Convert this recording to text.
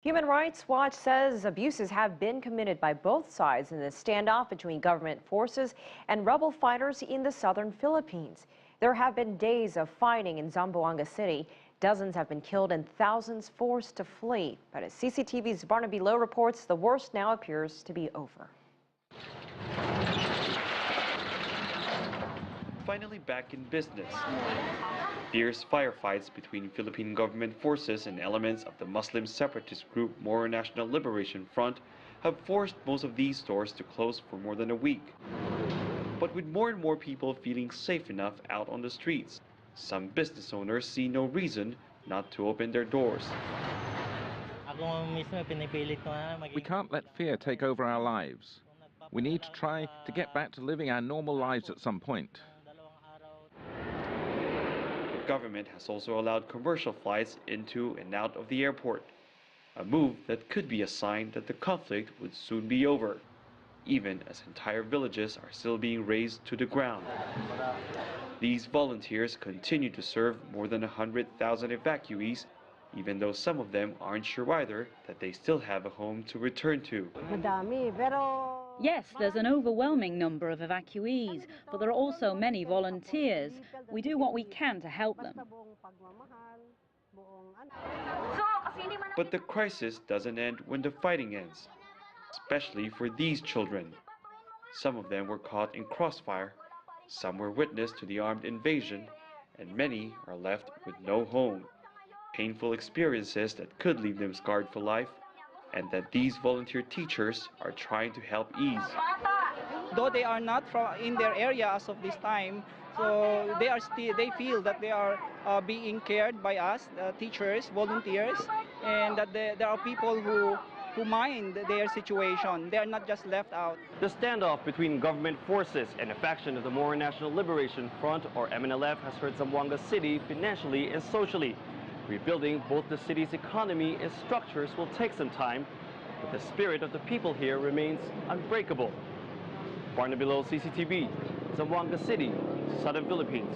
Human Rights Watch says abuses have been committed by both sides in the standoff between government forces and rebel fighters in the southern Philippines. There have been days of fighting in Zamboanga City. Dozens have been killed and thousands forced to flee. But as CCTV's Barnaby Lo reports, the worst now appears to be over. Finally back in business. Fierce firefights between Philippine government forces and elements of the Muslim separatist group Moro National Liberation Front have forced most of these stores to close for more than a week. But with more and more people feeling safe enough out on the streets, some business owners see no reason not to open their doors. We can't let fear take over our lives. We need to try to get back to living our normal lives at some point. The government has also allowed commercial flights into and out of the airport, a move that could be a sign that the conflict would soon be over, even as entire villages are still being razed to the ground. These volunteers continue to serve more than 100,000 evacuees, even though some of them aren't sure either that they still have a home to return to. Yes, there's an overwhelming number of evacuees, but there are also many volunteers. We do what we can to help them. But the crisis doesn't end when the fighting ends, especially for these children. Some of them were caught in crossfire, some were witness to the armed invasion, and many are left with no home. Painful experiences that could leave them scarred for life, and that these volunteer teachers are trying to help ease. Though they are not in their area as of this time, so they feel that they are being cared by us, teachers, volunteers, and that there are people who mind their situation. They are not just left out. The standoff between government forces and a faction of the Moro National Liberation Front, or MNLF, has hurt Zamboanga City financially and socially. Rebuilding both the city's economy and structures will take some time, but the spirit of the people here remains unbreakable. Barnaby Lo, CCTV, Zamboanga City, Southern Philippines.